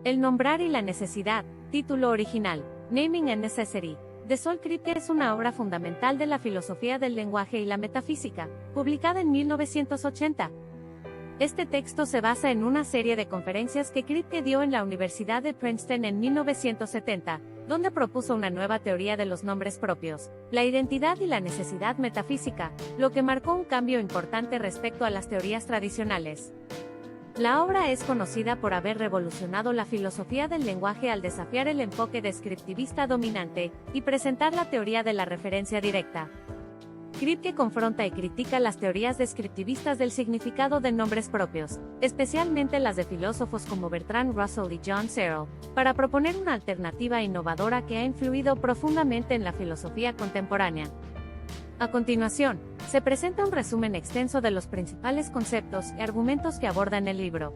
El nombrar y la necesidad, título original, Naming and Necessity, de Saul Kripke es una obra fundamental de la filosofía del lenguaje y la metafísica, publicada en 1980. Este texto se basa en una serie de conferencias que Kripke dio en la Universidad de Princeton en 1970, donde propuso una nueva teoría de los nombres propios, la identidad y la necesidad metafísica, lo que marcó un cambio importante respecto a las teorías tradicionales. La obra es conocida por haber revolucionado la filosofía del lenguaje al desafiar el enfoque descriptivista dominante y presentar la teoría de la referencia directa. Kripke confronta y critica las teorías descriptivistas del significado de nombres propios, especialmente las de filósofos como Bertrand Russell y John Searle, para proponer una alternativa innovadora que ha influido profundamente en la filosofía contemporánea. A continuación, se presenta un resumen extenso de los principales conceptos y argumentos que abordan el libro.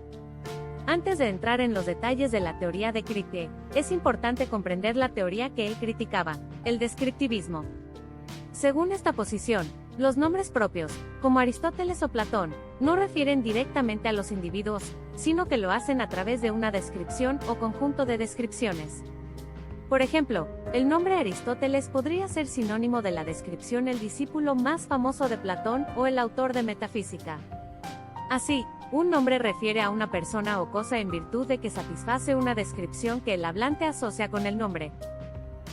Antes de entrar en los detalles de la teoría de Kripke, es importante comprender la teoría que él criticaba, el descriptivismo. Según esta posición, los nombres propios, como Aristóteles o Platón, no refieren directamente a los individuos, sino que lo hacen a través de una descripción o conjunto de descripciones. Por ejemplo, el nombre Aristóteles podría ser sinónimo de la descripción el discípulo más famoso de Platón o el autor de Metafísica. Así, un nombre refiere a una persona o cosa en virtud de que satisface una descripción que el hablante asocia con el nombre.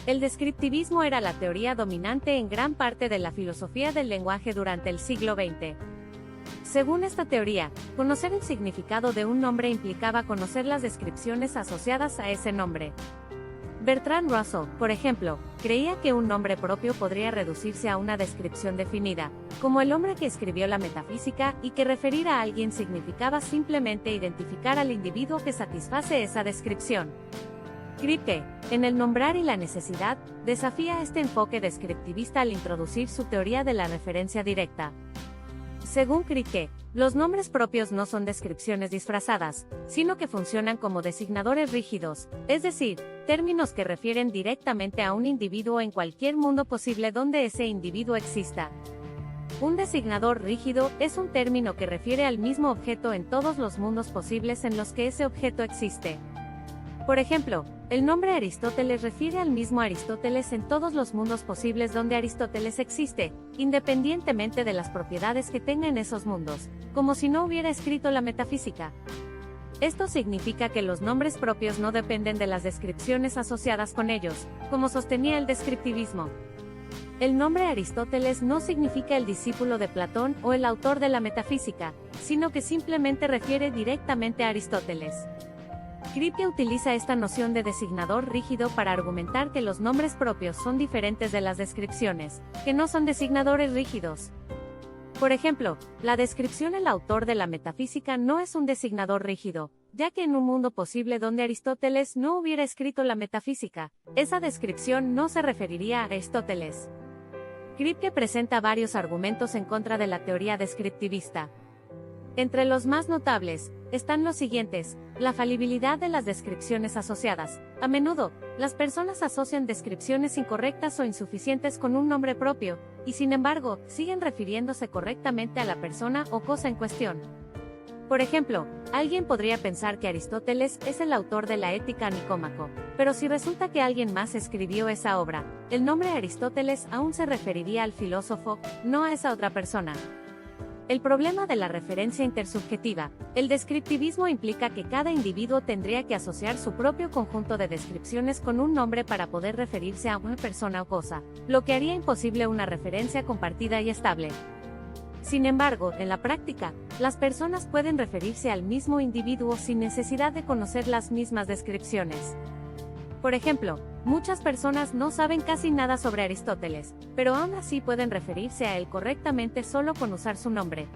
El descriptivismo era la teoría dominante en gran parte de la filosofía del lenguaje durante el siglo XX. Según esta teoría, conocer el significado de un nombre implicaba conocer las descripciones asociadas a ese nombre. Bertrand Russell, por ejemplo, creía que un nombre propio podría reducirse a una descripción definida, como el hombre que escribió la metafísica, y que referir a alguien significaba simplemente identificar al individuo que satisface esa descripción. Kripke, en El nombrar y la necesidad, desafía este enfoque descriptivista al introducir su teoría de la referencia directa. Según Kripke, los nombres propios no son descripciones disfrazadas, sino que funcionan como designadores rígidos, es decir, términos que refieren directamente a un individuo en cualquier mundo posible donde ese individuo exista. Un designador rígido es un término que refiere al mismo objeto en todos los mundos posibles en los que ese objeto existe. Por ejemplo, el nombre Aristóteles refiere al mismo Aristóteles en todos los mundos posibles donde Aristóteles existe, independientemente de las propiedades que tenga en esos mundos, como si no hubiera escrito la metafísica. Esto significa que los nombres propios no dependen de las descripciones asociadas con ellos, como sostenía el descriptivismo. El nombre Aristóteles no significa el discípulo de Platón o el autor de la metafísica, sino que simplemente refiere directamente a Aristóteles. Kripke utiliza esta noción de designador rígido para argumentar que los nombres propios son diferentes de las descripciones, que no son designadores rígidos. Por ejemplo, la descripción el autor de la metafísica no es un designador rígido, ya que en un mundo posible donde Aristóteles no hubiera escrito la metafísica, esa descripción no se referiría a Aristóteles. Kripke presenta varios argumentos en contra de la teoría descriptivista. Entre los más notables, están los siguientes: la falibilidad de las descripciones asociadas. A menudo, las personas asocian descripciones incorrectas o insuficientes con un nombre propio, y sin embargo, siguen refiriéndose correctamente a la persona o cosa en cuestión. Por ejemplo, alguien podría pensar que Aristóteles es el autor de la Ética a Nicómaco, pero si resulta que alguien más escribió esa obra, el nombre Aristóteles aún se referiría al filósofo, no a esa otra persona. El problema de la referencia intersubjetiva. El descriptivismo implica que cada individuo tendría que asociar su propio conjunto de descripciones con un nombre para poder referirse a una persona o cosa, lo que haría imposible una referencia compartida y estable. Sin embargo, en la práctica, las personas pueden referirse al mismo individuo sin necesidad de conocer las mismas descripciones. Por ejemplo, muchas personas no saben casi nada sobre Aristóteles, pero aún así pueden referirse a él correctamente solo con usar su nombre.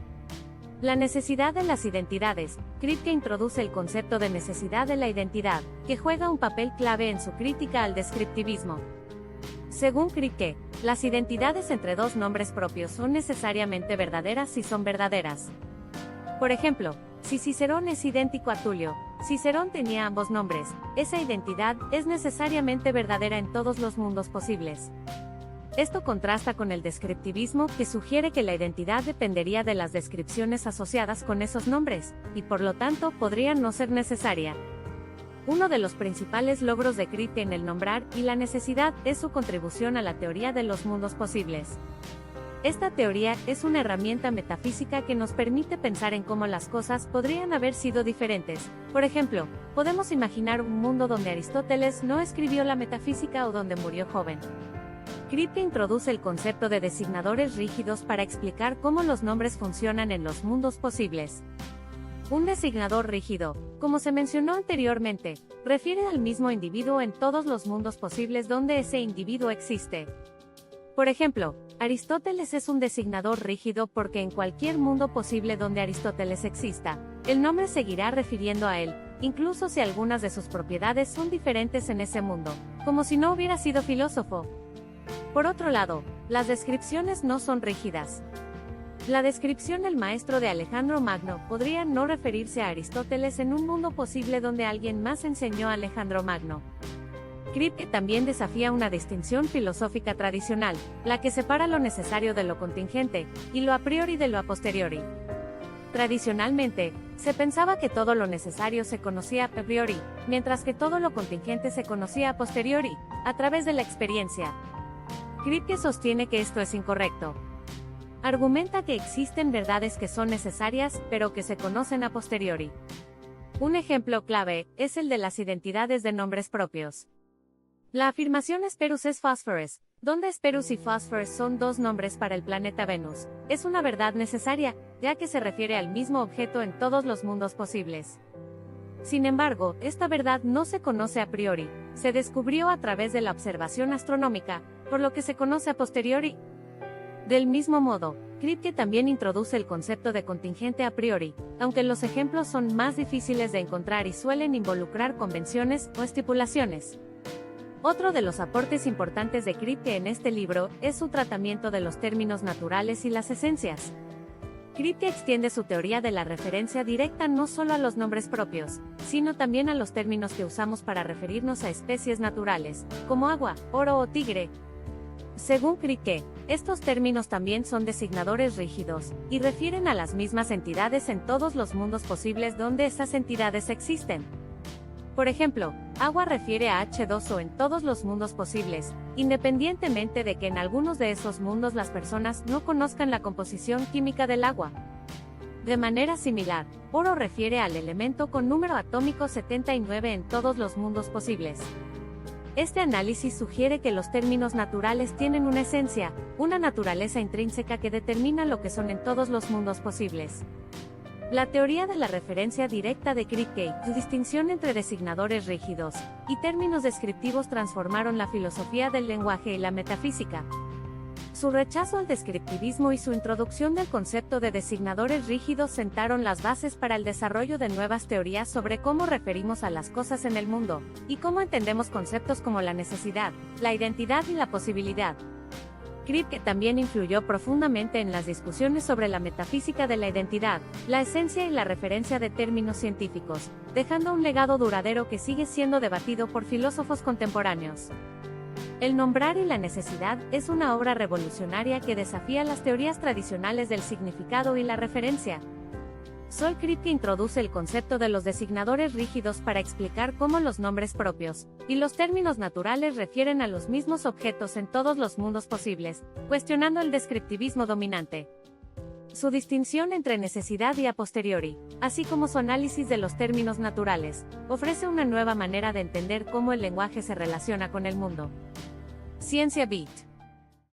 La necesidad de las identidades. Kripke introduce el concepto de necesidad de la identidad, que juega un papel clave en su crítica al descriptivismo. Según Kripke, las identidades entre dos nombres propios son necesariamente verdaderas si son verdaderas. Por ejemplo, si Cicerón es idéntico a Tulio, Cicerón tenía ambos nombres, esa identidad es necesariamente verdadera en todos los mundos posibles. Esto contrasta con el descriptivismo, que sugiere que la identidad dependería de las descripciones asociadas con esos nombres, y por lo tanto podría no ser necesaria. Uno de los principales logros de Kripke en el nombrar y la necesidad es su contribución a la teoría de los mundos posibles. Esta teoría es una herramienta metafísica que nos permite pensar en cómo las cosas podrían haber sido diferentes. Por ejemplo, podemos imaginar un mundo donde Aristóteles no escribió la metafísica o donde murió joven. Kripke introduce el concepto de designadores rígidos para explicar cómo los nombres funcionan en los mundos posibles. Un designador rígido, como se mencionó anteriormente, refiere al mismo individuo en todos los mundos posibles donde ese individuo existe. Por ejemplo, Aristóteles es un designador rígido porque en cualquier mundo posible donde Aristóteles exista, el nombre seguirá refiriendo a él, incluso si algunas de sus propiedades son diferentes en ese mundo, como si no hubiera sido filósofo. Por otro lado, las descripciones no son rígidas. La descripción del maestro de Alejandro Magno podría no referirse a Aristóteles en un mundo posible donde alguien más enseñó a Alejandro Magno. Kripke también desafía una distinción filosófica tradicional, la que separa lo necesario de lo contingente, y lo a priori de lo a posteriori. Tradicionalmente, se pensaba que todo lo necesario se conocía a priori, mientras que todo lo contingente se conocía a posteriori, a través de la experiencia. Kripke sostiene que esto es incorrecto. Argumenta que existen verdades que son necesarias, pero que se conocen a posteriori. Un ejemplo clave es el de las identidades de nombres propios. La afirmación Hesperus es Phosphorus, donde Hesperus y Phosphorus son dos nombres para el planeta Venus, es una verdad necesaria, ya que se refiere al mismo objeto en todos los mundos posibles. Sin embargo, esta verdad no se conoce a priori, se descubrió a través de la observación astronómica, por lo que se conoce a posteriori. Del mismo modo, Kripke también introduce el concepto de contingente a priori, aunque los ejemplos son más difíciles de encontrar y suelen involucrar convenciones o estipulaciones. Otro de los aportes importantes de Kripke en este libro es su tratamiento de los términos naturales y las esencias. Kripke extiende su teoría de la referencia directa no solo a los nombres propios, sino también a los términos que usamos para referirnos a especies naturales, como agua, oro o tigre. Según Kripke, estos términos también son designadores rígidos, y refieren a las mismas entidades en todos los mundos posibles donde esas entidades existen. Por ejemplo, agua refiere a H2O en todos los mundos posibles, independientemente de que en algunos de esos mundos las personas no conozcan la composición química del agua. De manera similar, oro refiere al elemento con número atómico 79 en todos los mundos posibles. Este análisis sugiere que los términos naturales tienen una esencia, una naturaleza intrínseca que determina lo que son en todos los mundos posibles. La teoría de la referencia directa de Kripke, su distinción entre designadores rígidos y términos descriptivos transformaron la filosofía del lenguaje y la metafísica. Su rechazo al descriptivismo y su introducción del concepto de designadores rígidos sentaron las bases para el desarrollo de nuevas teorías sobre cómo referimos a las cosas en el mundo, y cómo entendemos conceptos como la necesidad, la identidad y la posibilidad. Kripke también influyó profundamente en las discusiones sobre la metafísica de la identidad, la esencia y la referencia de términos científicos, dejando un legado duradero que sigue siendo debatido por filósofos contemporáneos. El nombrar y la necesidad es una obra revolucionaria que desafía las teorías tradicionales del significado y la referencia. Sol Kripke introduce el concepto de los designadores rígidos para explicar cómo los nombres propios y los términos naturales refieren a los mismos objetos en todos los mundos posibles, cuestionando el descriptivismo dominante. Su distinción entre necesidad y a posteriori, así como su análisis de los términos naturales, ofrece una nueva manera de entender cómo el lenguaje se relaciona con el mundo. Ciencia Beat.